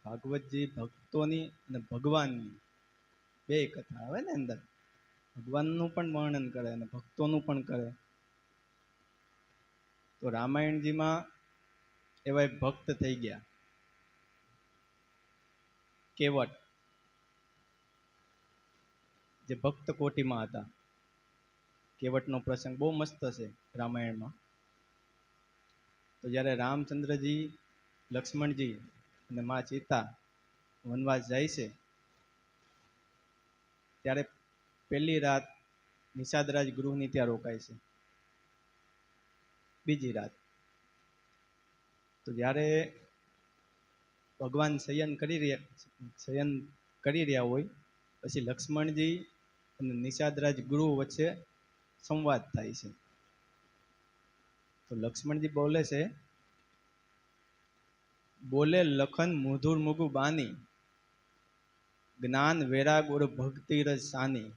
ભાગવતજી ભક્તોની અને ભગવાનની બે કથા આવે ને અંદર, ભગવાનનું પણ વર્ણન કરે અને ભક્તોનું પણ કરે. તો રામાયણજીમાં એવા એક ભક્ત થઈ ગયા કેવટ, જે ભક્ત કોટીમાં હતા. કેવટનો પ્રસંગ બહુ મસ્ત છે રામાયણમાં. તો જ્યારે રામચંદ્રજી, લક્ષ્મણજી અને મા સીતા વનવાસ જાય છે, ત્યારે પહેલી રાત નિષાદરાજ ગૃહની ત્યાં રોકાય છે. બીજી રાત તો જ્યારે ભગવાન શયન કરી રહ્યા હોય, પછી લક્ષ્મણજી અને નિષાદરાજ ગૃહ વચ્ચે સંવાદ થાય છે. તો લક્ષ્મણજી બોલે છે, બોલે લખન મુધુર મુગુ બાની, જ્ઞાન વૈરાગ ઓર ભક્તિ રસ સાની,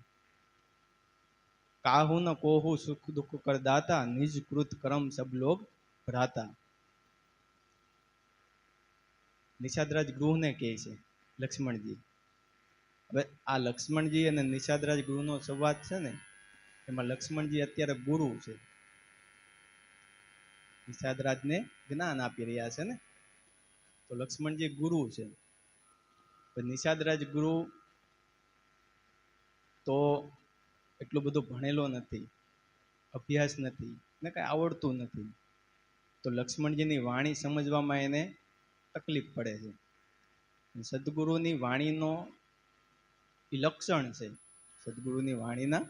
કાહુ ન કોહુ સુખ દુઃખ કરદાતા, નિજ કૃત કરમ સબ લોગ ભ્રાતા. નિષાદરાજ ગૃહને કહે છે લક્ષ્મણજી. હવે આ લક્ષ્મણજી અને નિષાદરાજ ગૃહનો સંવાદ છે ને, એમાં લક્ષ્મણજી અત્યારે ગુરુ છે, નિષાદરાજને જ્ઞાન આપી રહ્યા છે ને. તો લક્ષ્મણજી ગુરુ છે. નિષાદરાજ ગુરુ તો એટલું બધું ભણેલો નથી, અભ્યાસ નથી ને કઈ આવડતું નથી. તો લક્ષ્મણજીની વાણી સમજવામાં એને તકલીફ પડે છે. સદગુરુની વાણીનો એ લક્ષણ છે. સદગુરુની વાણીના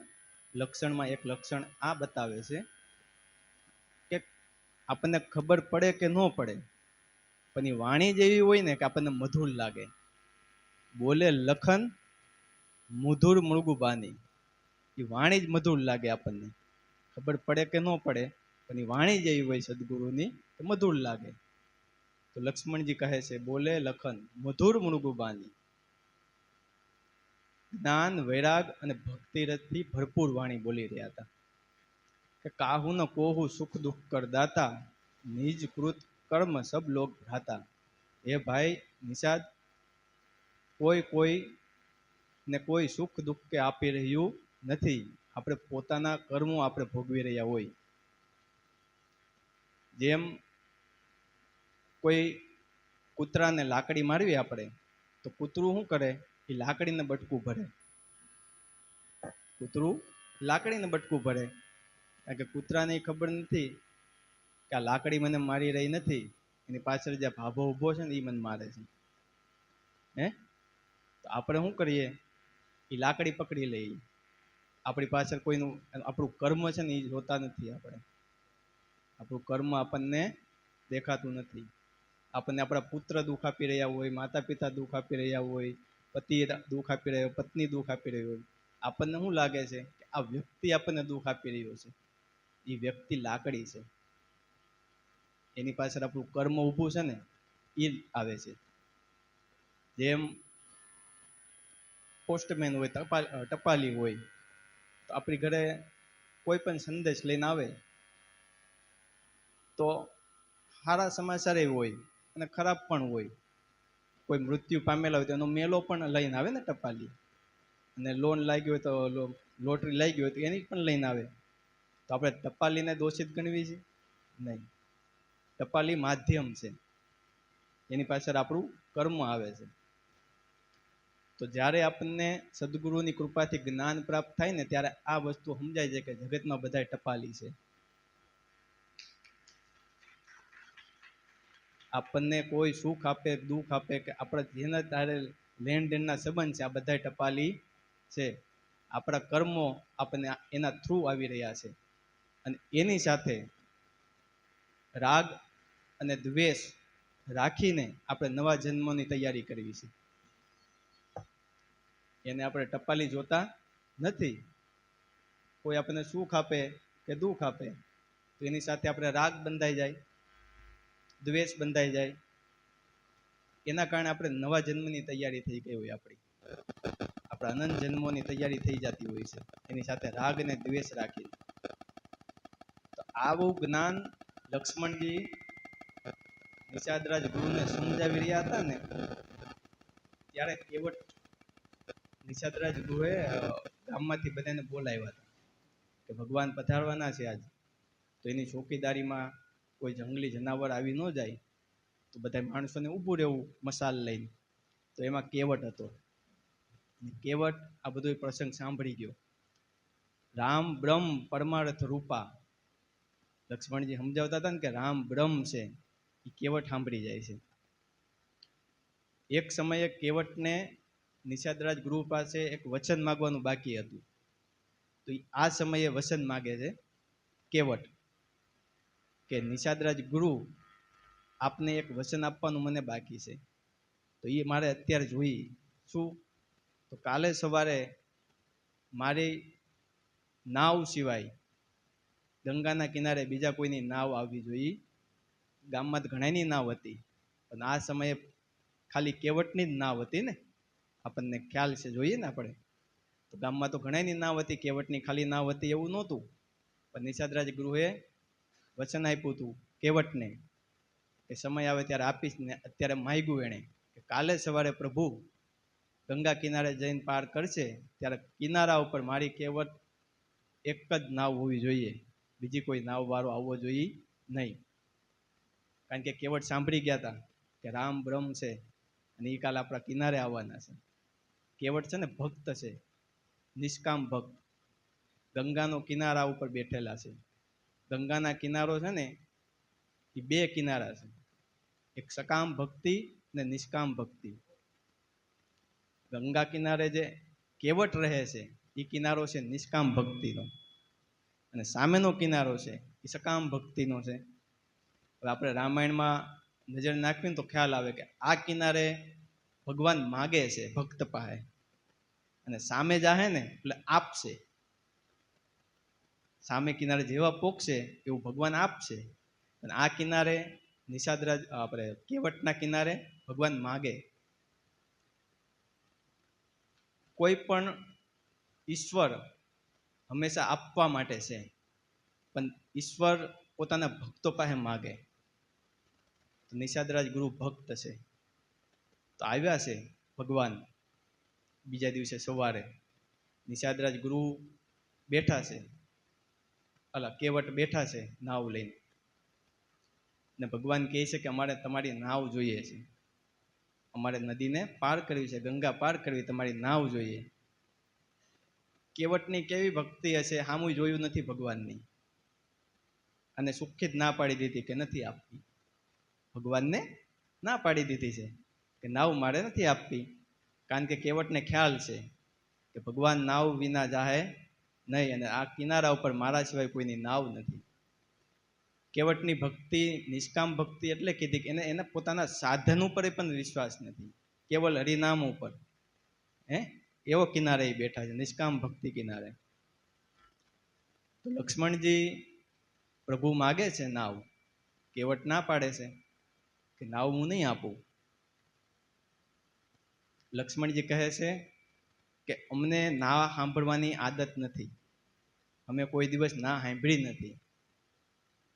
લક્ષણમાં એક લક્ષણ આ બતાવે છે કે આપણને ખબર પડે કે ન પડે, પણ એ વાણી જેવી હોય ને કે આપણને મધુર લાગે. બોલે લખન મુધુર મૃગુ બાની, એ વાણી જ મધુર લાગે આપણને. ખબર પડે કે ન પડે, પણ એ વાણી જેવી હોય સદગુરુની તો મધુર લાગે. તો લક્ષ્મણજી કહે છે, બોલે લખન મધુર મૃગુ બાની, જ્ઞાન વૈરાગ અને ભક્તિ રસથી ભરપૂર વાણી બોલી રહ્યા હતા. કે કાહુ ન કોહુ સુખ દુઃખ કરદાતા, નિજ કૃત કર્મ સબ લોગ ભ્રાતા. એ ભાઈ નિષાદ, કોઈ ને કોઈ સુખ દુઃખ કે આપી રહ્યું નથી. આપણે પોતાના કર્મો આપણે ભોગવી રહ્યા હોય. જેમ કોઈ કૂતરાને લાકડી મારવી આપણે, તો કૂતરું શું કરે? એ લાકડીને બટકું ભરે. કૂતરું લાકડીને બટકું ભરે, કારણ કે કૂતરાને ખબર નથી કે આ લાકડી મને મારી રહી નથી, એની પાછળ જે ભાભો ઊભો છે ને એ મને મારે છે. તો આપણે શું કરીએ? એ લાકડી પકડી લઈએ. આપણી પાછળ કોઈનું આપણું કર્મ છે ને એ જોતા નથી. આપણું કર્મ આપણને દેખાતું નથી. આપણને આપણા પુત્ર દુઃખ આપી રહ્યા હોય, માતા પિતા દુઃખ આપી રહ્યા હોય, પતિ દુઃખ આપી રહ્યો, પત્ની દુઃખ આપી રહી હોય, આપણને શું લાગે છે કે આ વ્યક્તિ આપણને દુઃખ આપી રહ્યો છે. એ વ્યક્તિ લાકડી છે, એની પાછળ આપણું કર્મ ઊભું છે ને એ આવે છે. જેમ પોસ્ટમેન હોય, ટપાલી હોય, તો આપણી ઘરે કોઈ પણ સંદેશ લઈને આવે તો સારા સમાચાર એ હોય અને ખરાબ પણ હોય. કોઈ મૃત્યુ પામેલા હોય તો એનો મેલો પણ લઈને આવે ને ટપાલી, અને લોન લાગી હોય તો લોટરી લાગી હોય તો એની પણ લઈને આવે. તો આપણે ટપાલીને દોષિત ગણવી છે? નહીં. ટપાલી માધ્યમ છે, એની પાછળ આપણું કર્મ આવે છે. તો જ્યારે આપણને સદગુરુની કૃપાથી જ્ઞાન પ્રાપ્ત થાય ને, ત્યારે આ વસ્તુ સમજાય છે કે જગતમાં બધા ટપાલી છે. આપણને કોઈ સુખ આપે, દુઃખ આપે, કે આપણા જેના તારે લેણ દેણના સંબંધ છે, આ બધા ટપાલી છે. આપણા કર્મો આપણને એના થ્રુ આવી રહ્યા છે. અને એની સાથે રાગ અને દ્વેષ રાખીને આપણે નવા જન્મની તૈયારી કરવી છે. એને આપણે ટપાલી જોતા નથી. કોઈ આપણને સુખ આપે કે દુઃખ આપે તો એની સાથે આપણે રાગ બંધાઈ જાય, દ્વેષ બંધાઈ જાય. એના કારણે આપણે નવા જન્મની તૈયારી થઈ ગઈ હોય. આપણા અનંત જન્મોની તૈયારી થઈ જતી હોય છે એની સાથે રાગ અને દ્વેષ રાખી. તો આવું જ્ઞાન લક્ષ્મણજી નિષાદરાજ ગુરુને સમજાવી રહ્યા હતા ને, ત્યારે કેવટ નિષાદરાજ ગુરુએ ગામમાંથી બધાને બોલાવ્યા હતા કે ભગવાન પધારવાના છે આજ, તો એની ચોકીદારીમાં કોઈ જંગલી જનાવર આવી ન જાય તો બધા માણસોને ઊભું રહેવું મસાલ લઈને. તો એમાં કેવટ હતો. કેવટ આ બધો પ્રસંગ સાંભળી ગયો. રામ બ્રહ્મ પરમાર્થ રૂપા, લક્ષ્મણજી સમજાવતા હતા ને કે રામ બ્રહ્મ છે, એ કેવટ સાંભળી જાય છે. એક સમયે કેવટને નિષાદરાજ ગુરુ પાસે એક વચન માગવાનું બાકી હતું. તો આ સમયે વચન માગે છે કેવટ કે નિષાદરાજ ગુરુ, આપને એક વચન આપવાનું મને બાકી છે, તો એ મારે અત્યારે જોઈએ. શું? તો કાલે સવારે મારી નાવ સિવાય ગંગાના કિનારે બીજા કોઈની નાવ આવવી જોઈએ. ગામમાં તો ઘણાની નાવ હતી, પણ આ સમયે ખાલી કેવટની જ નાવ હતી ને, આપણને ખ્યાલ છે, જોઈએ ને આપણે. તો ગામમાં તો ઘણાની નાવ હતી, કેવટની ખાલી નાવ હતી એવું નહોતું. પણ નિષાદરાજ ગુરુએ વચન આપ્યું હતું કેવટને કે સમય આવે ત્યારે આપીશ. ને અત્યારે માગ્યું એણે કે કાલે સવારે પ્રભુ ગંગા કિનારે જઈને પાર કરશે ત્યારે કિનારા ઉપર મારી કેવટ એક જ નાવ હોવી જોઈએ, બીજી કોઈ નાવ વાળો આવવો જોઈએ નહીં. કારણ કે કેવટ સાંભળી ગયા હતા કે રામ બ્રહ્મ છે અને એ કાલે આપણા કિનારે આવવાના છે. કેવટ છે ને ભક્ત છે, નિષ્કામ ભક્ત. ગંગાનો કિનારા ઉપર બેઠેલા છે. ગંગાના કિનારો છે ને એ બે કિનારા છે, એક સકામ ભક્તિ ને નિષ્કામ ભક્તિ. ગંગા કિનારે જે કેવટ રહે છે એ કિનારો છે નિષ્કામ ભક્તિનો, અને સામેનો કિનારો છે એ સકામ ભક્તિનો છે. હવે આપણે રામાયણમાં નજર નાખવીને તો ખ્યાલ આવે કે આ કિનારે ભગવાન માગે છે ભક્ત પાસે, અને સામે જાહે ને એટલે આપશે. સામે કિનારે જેવા પોકશે એવું ભગવાન આપશે, અને આ કિનારે નિષાદરાજ આપણે કેવટના કિનારે ભગવાન માગે. કોઈ પણ ઈશ્વર હંમેશા આપવા માટે છે, પણ ઈશ્વર પોતાના ભક્તો પાસે માગે. નિષાદરાજ ગુરુ ભક્ત છે, તો આવ્યા છે ભગવાન. બીજા દિવસે સવારે નિષાદરાજ ગુરુ બેઠા છે, કેવટ બેઠા છે નાવ લઈને, ને ભગવાન કહે છે કે અમારે તમારી નાવ જોઈએ છે, અમારે નદીને પાર કરવી છે, ગંગા પાર કરવી, તમારી નાવ જોઈએ. કેવટની કેવી ભક્તિ હશે, સામું જોયું નથી ભગવાનની, અને સુખી જ ના પાડી દીધી કે નથી આપવી. ભગવાનને ના પાડી દીધી છે કે નાવ મારે નથી આપવી, કારણ કે કેવટને ખ્યાલ છે કે ભગવાન નાવ વિના જાહે નહીં, અને આ કિનારા ઉપર મારા સિવાય કોઈની નાવ નથી. કેવટની ભક્તિ નિષ્કામ ભક્તિ એટલે કીધી કે એને પોતાના સાધન ઉપર પણ વિશ્વાસ નથી, કેવલ હરિનામ ઉપર. એવો કિનારે એ બેઠા છે, નિષ્કામ ભક્તિ કિનારે. તો લક્ષ્મણજી પ્રભુ માગે છે નાવ, કેવટ ના પાડે છે કે નાવ હું નહીં આપું. લક્ષ્મણજી કહે છે કે અમને ના સાંભળવાની આદત નથી, અમે કોઈ દિવસ ના સાંભળી નથી.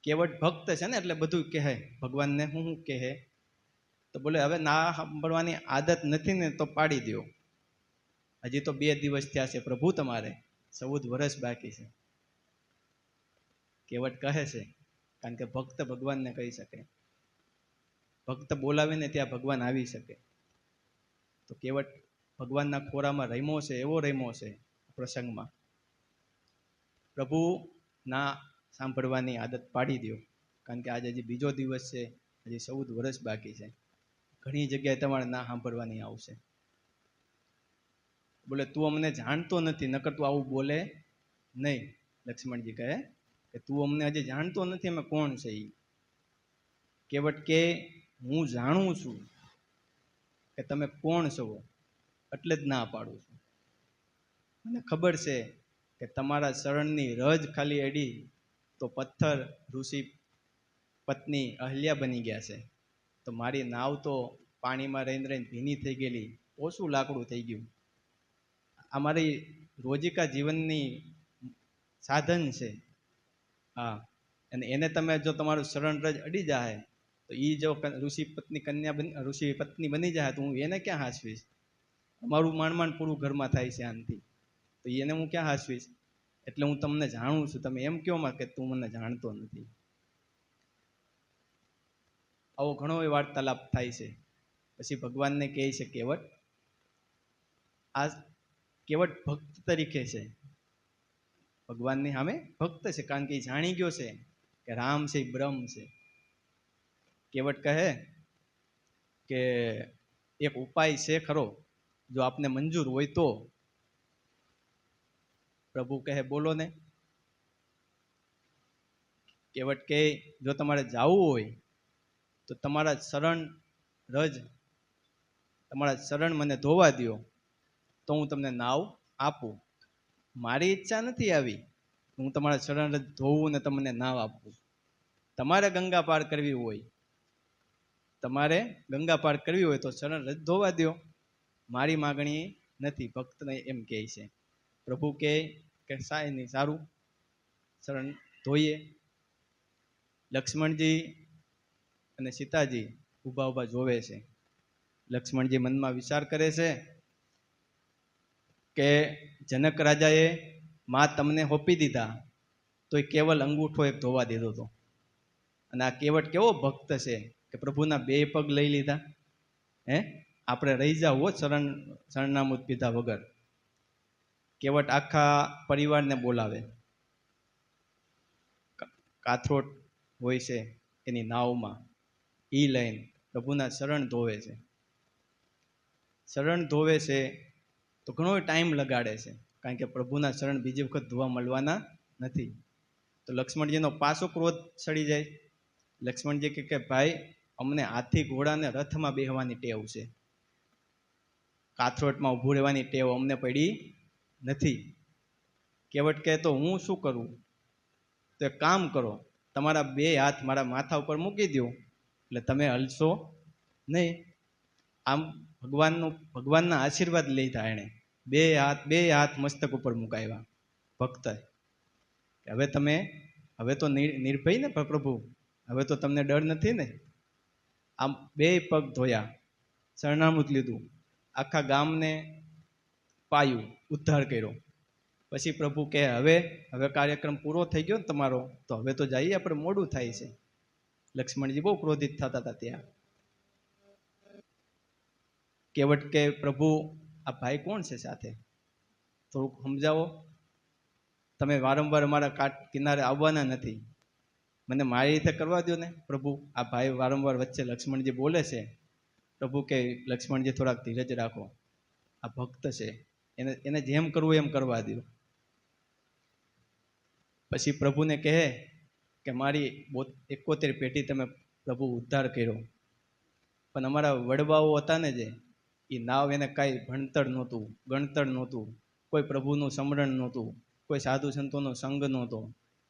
કેવટ ભક્ત છે ને એટલે બધું કહે ભગવાનને. હું કહે તો બોલે હવે ના સાંભળવાની આદત નથી ને તો પાડી દો, હજી તો 2 દિવસ થયા છે પ્રભુ, તમારે 14 વર્ષ બાકી છે. કેવટ કહે છે, કારણ કે ભક્ત ભગવાનને કહી શકે, ભક્ત બોલાવીને ત્યાં ભગવાન આવી શકે. તો કેવટ ભગવાનના ખોરામાં રમ્યો છે, એવો રમ્યો છે પ્રસંગમાં. પ્રભુ ના સાંભળવાની આદત પાડી દો, કારણ કે આજે હજી બીજો દિવસ છે, હજી 14 વર્ષ બાકી છે, ઘણી જગ્યાએ તમારે ના સાંભળવાની આવશે. બોલે તું અમને જાણતો નથી, નકર તું આવું બોલે નહીં. લક્ષ્મણજી કહે કે તું અમને હજી જાણતો નથી અમે કોણ છે. કેવટ કે હું જાણું છું કે તમે કોણ છો, એટલે જ ના પાડું છું. મને ખબર છે કે તમારા શરણની રજ ખાલી અડી તો પથ્થર ઋષિ પત્ની અહલ્યા બની ગયા છે, તો મારી નાવ તો પાણીમાં રહીને રહીને ભીની થઈ ગયેલી, ઓછું લાકડું થઈ ગયું. આ મારી રોજિકા જીવનની સાધન છે. હા, અને એને તમે જો તમારું શરણ રજ અડી જાય તો એ જો ઋષિ પત્ની બની જાય તો હું એને ક્યાં હાંસવીશ. અમારું માંડ પૂરું ઘરમાં થાય છે આનથી, તો એને હું ક્યાં હાસવીશ? એટલે હું તમને જાણું છું, તમે એમ કહો માં કે તું મને જાણતો નથી. આવો ઘણો વાર્તાલાપ થાય છે. પછી ભગવાનને કહે છે કેવટ, આ કેવટ ભક્ત તરીકે છે, ભગવાનની સામે ભક્ત છે, કારણ કે એ જાણી ગયો છે કે રામ છે એ બ્રહ્મ છે. કેવટ કહે કે એક ઉપાય છે ખરો, જો આપને મંજૂર હોય તો? પ્રભુ કહે બોલો ને. કેવટ કહે જો તમારે જવું હોય તો તમારા શરણ મને ધોવા દ્યો તો હું તમને નાવ આપું. મારી ઈચ્છા નથી આવી હું તમારા શરણ રજ ધોવું ને તમને નાવ આપું. તમારે ગંગા પાર કરવી હોય તો શરણ રજ ધોવા દ્યો, મારી માગણી નથી. ભક્તને એમ કહે છે. પ્રભુ કહે કે સારું, શરણ ધોઈએ. લક્ષ્મણજી અને સીતાજી ઊભા ઊભા જોવે છે. લક્ષ્મણજી મનમાં વિચાર કરે છે કે જનક રાજાએ માં તમને હોપી દીધા તો એ કેવલ અંગૂઠો એક ધોવા દીધો હતો, અને આ કેવટ કેવો ભક્ત છે કે પ્રભુના 2 પગ લઈ લીધા. આપણે રહી જાવ શરણામૃત પીધા વગર. કેવટ આખા પરિવારને બોલાવે, કાથરોટ હોય છે એની નાવમાં, લઈને પ્રભુના શરણ ધોવે છે. શરણ ધોવે છે તો ઘણો ટાઈમ લગાડે છે, કારણ કે પ્રભુના શરણ બીજી વખત ધોવા મળવાના નથી. તો લક્ષ્મણજીનો પાછો ક્રોધ સડી જાય. લક્ષ્મણજી કે ભાઈ, અમને હાથી ઘોડાને રથમાં બેહવાની ટેવ છે, કાથરોટમાં ઊભું રહેવાની ટેવ અમને પડી નથી. કેવટ કહે તો હું શું કરું? તો એક કામ કરો, તમારા 2 હાથ મારા માથા ઉપર મૂકી દો એટલે તમે હલશો નહીં. આમ ભગવાનના આશીર્વાદ લીધા એણે. 2 હાથ મસ્તક ઉપર મુકાવ્યા ભક્ત. હવે તો નિર્ભય ને પ્રભુ, હવે તો તમને ડર નથી ને. આમ 2 પગ ધોયા, શરણામૃત લીધું, આખા ગામને પાયું, ઉદ્ધાર કર્યો. પછી પ્રભુ કહે હવે કાર્યક્રમ પૂરો થઈ ગયો ને તમારો, તો હવે તો જઈએ, આપણે મોડું થાય છે. લક્ષ્મણજી બહુ ક્રોધિત થતા હતા ત્યાં. કેવટ કે પ્રભુ આ ભાઈ કોણ છે સાથે, થોડુંક સમજાવો. તમે વારંવાર અમારા કિનારે આવવાના નથી, મને મારી રીતે કરવા દો ને પ્રભુ. આ ભાઈ વારંવાર વચ્ચે લક્ષ્મણજી બોલે છે. પ્રભુ કે લક્ષ્મણજી થોડાક ધીરજ રાખો, આ ભક્ત છે, એને જેમ કરવું એમ કરવા દો. પછી પ્રભુને કહે કે મારી 71 પેઢી તમે પ્રભુ ઉદ્ધાર કર્યો, પણ અમારા વડવાઓ હતા ને જે, એ નાવ એને કાંઈ ભણતર નહોતું, ગણતર નહોતું, કોઈ પ્રભુનું સ્મરણ નહોતું, કોઈ સાધુ સંતોનો સંગ નહોતો,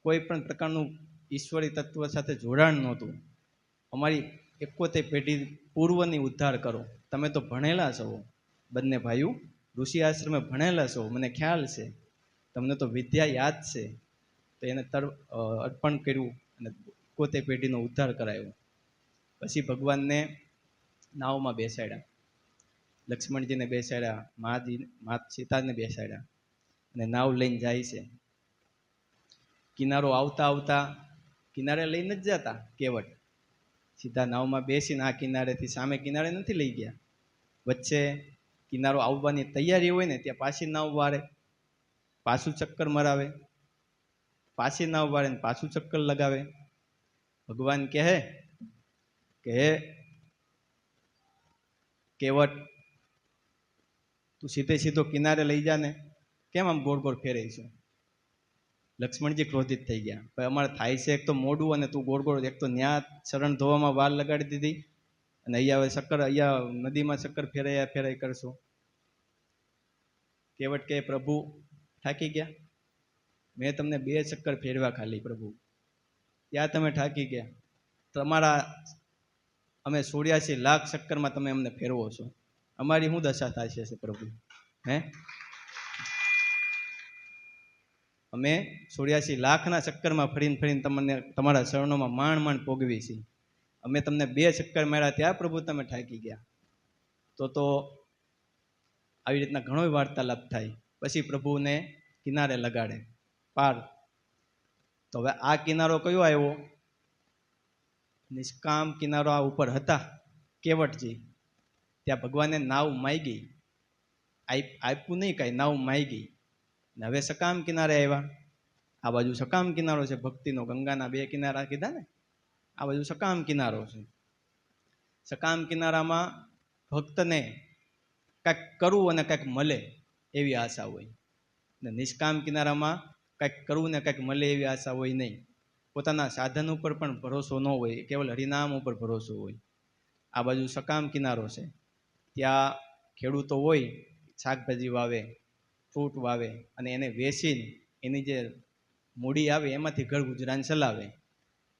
કોઈ પણ પ્રકારનું ઈશ્વરી તત્વ સાથે જોડાણ નહોતું. અમારી 71 પેઢી પૂર્વની ઉદ્ધાર કરો. તમે તો ભણેલા છો, બંને ભાઈઓ ઋષિ આશ્રમે ભણેલા છો, મને ખ્યાલ છે, તમને તો વિદ્યા યાદ છે. તો એને અર્પણ કર્યું અને 71 પેઢીનો ઉદ્ધાર કરાયો. પછી ભગવાનને નાવમાં બેસાડ્યા, લક્ષ્મણજીને બેસાડ્યા, મા સીતાને બેસાડ્યા, અને નાવ લઈને જાય છે. કિનારો આવતા કિનારે લઈને જ જતા કેવટ, સીધા નાવમાં બેસીને આ કિનારેથી સામે કિનારે નથી લઈ ગયા. વચ્ચે કિનારો આવવાની તૈયારી હોય ને ત્યાં પાછી નાવ વારે, પાછું ચક્કર મરાવે, પાછી નાવ વારે ને પાછું ચક્કર લગાવે. ભગવાન કહે કે કેવટ તું સીધો કિનારે લઈ જા ને, કેમ આમ ગોળ ફેરે છે? લક્ષ્મણજી ક્રોધિત થઈ ગયા, ભાઈ અમારે થાય છે એક તો મોડું, અને તું ગોળ એક તો ન્યા શરણ ધોવામાં વાર લગાડી દીધી, અને અહીંયા નદીમાં ચક્કર ફેરાઈ કરશો. કેવટ કે પ્રભુ થાકી ગયા, મેં તમને 2 ચક્કર ફેરવા ખાલી પ્રભુ, ત્યાં તમે થાકી ગયા. અમે 84 લાખ ચક્કરમાં તમે અમને ફેરવો છો, અમારી શું દશા થશે છે પ્રભુ? અમે 84 લાખના ચક્કરમાં ફરીને તમને તમારા શરણોમાં માંડ પોગવી છે. અમે તમને 2 ચક્કર માર્યા ત્યાં પ્રભુ તમે થાકી ગયા. તો આવી રીતના ઘણો વાર્તાલાપ થાય, પછી પ્રભુને કિનારે લગાડે પાર. તો હવે આ કિનારો કયો આવ્યો? નિષ્કામ કિનારો આ ઉપર હતા કેવટજી, ત્યાં ભગવાને નાવ માગી, આપ્યું નહીં કાંઈ, નાવ માગી. ને હવે સકામ કિનારે આવ્યા. આ બાજુ સકામ કિનારો છે ભક્તિનો, ગંગાના બે કિનારા કીધા ને, આ બાજુ સકામ કિનારો છે. સકામ કિનારામાં ભક્તને કાંઈક કરવું અને કાંઈક મળે એવી આશા હોય, ને નિષ્કામ કિનારામાં કાંઈક કરવું ને કાંઈક મળે એવી આશા હોય નહીં. પોતાના સાધન ઉપર પણ ભરોસો ન હોય, કેવલ હરિનામ ઉપર ભરોસો હોય. આ બાજુ સકામ કિનારો છે, ત્યાં ખેડૂતો હોય, શાકભાજી વાવે, ફ્રૂટ વાવે, અને એને વેચીને એની જે મૂડી આવે એમાંથી ઘર ગુજરાન ચલાવે.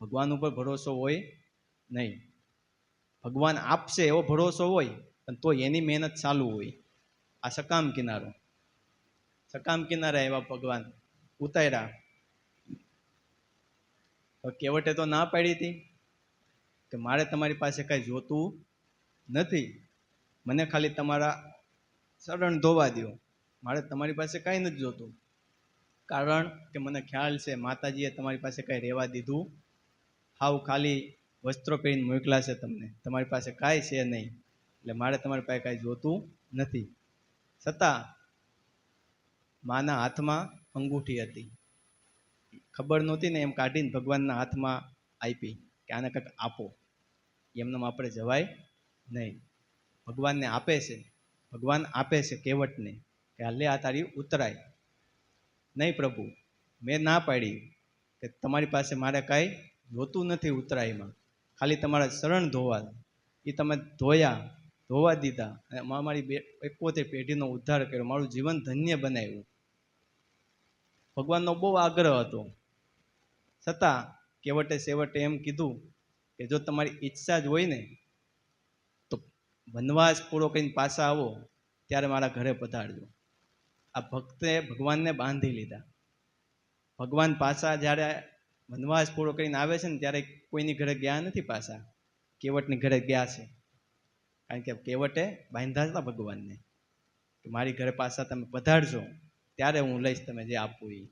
ભગવાન ઉપર ભરોસો હોય નહીં. ભગવાન આપશે એવો ભરોસો હોય, પણ તો એની મહેનત ચાલુ હોય. આ સકામ કિનારો. સકામ કિનારે આવ્યા ભગવાન, ઉતાર્યા. કેવટે તો ના પાડી હતી કે મારે તમારી પાસે કાંઈ જોતું નથી, મને ખાલી તમારા શરણ ધોવા દો, મારે તમારી પાસે કાંઈ નથી જોતું. કારણ કે મને ખ્યાલ છે માતાજીએ તમારી પાસે કાંઈ રહેવા દીધું, હાવ ખાલી વસ્ત્રો પહેરીને મોકલા છે તમને, તમારી પાસે કાંઈ છે નહીં, એટલે મારે તમારી પાસે કાંઈ જોતું નથી. છતાં માના હાથમાં અંગૂઠી હતી, ખબર નહોતી ને, એમ કાઢીને ભગવાનના હાથમાં આપી કે આને કંઈક આપો, એમને આપણે જવાય નહીં. ભગવાનને આપે છે, ભગવાન આપે છે કેવટને કે હાલે આ તારી ઉતરાય. નહીં પ્રભુ, મેં ના પાડી કે તમારી પાસે મારે કાંઈ જોતું નથી ઉતરાયમાં, ખાલી તમારા શરણ ધોવા. એ તમે ધોવા દીધા, અને મારી 71 પેઢીનો ઉદ્ધાર કર્યો, મારું જીવન ધન્ય બનાવ્યું. ભગવાનનો બહુ આગ્રહ હતો, છતાં કેવટે છેવટે એમ કીધું કે જો તમારી ઈચ્છા જ હોય ને તો વનવાસ પૂરો કરીને પાછા આવો ત્યારે મારા ઘરે પધારજો. આ ભક્તે ભગવાનને બાંધી લીધા. ભગવાન પાછા જ્યારે વનવાસ પૂરો કરીને આવે છે ને ત્યારે કોઈની ઘરે ગયા નથી, પાછા કેવટની ઘરે ગયા છે. કારણ કે કેવટે બાંધ્યા હતા ભગવાનને કે મારી ઘરે પાછા તમે પધારજો ત્યારે હું લઈશ તમે જે આપવું એ.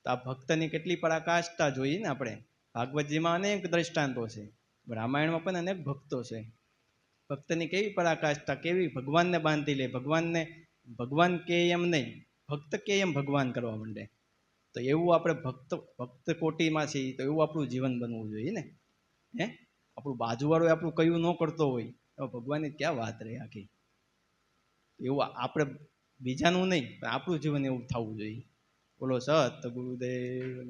તો આ ભક્તની કેટલી પરાકાષ્ઠા જોઈએ ને આપણે. ભાગવતજીમાં અનેક દ્રષ્ટાંતો છે, રામાયણમાં પણ અનેક ભક્તો છે. ભક્તની કેવી પરાકાષ્ઠા, કેવી ભગવાનને બાંધી લે, ભગવાન કે એમ નહીં, ભક્ત કે એમ ભગવાન કરવા માંડે. તો એવું આપણે ભક્ત કોટીમાં છીએ, તો એવું આપણું જીવન બનવું જોઈએ ને. આપણું બાજુવાળો આપણું કયું ન કરતો હોય તો ભગવાનની ક્યાં વાત રહે આખી. એવું આપણે બીજાનું નહીં, પણ આપણું જીવન એવું થવું જોઈએ. બોલો સત ગુરુદેવ.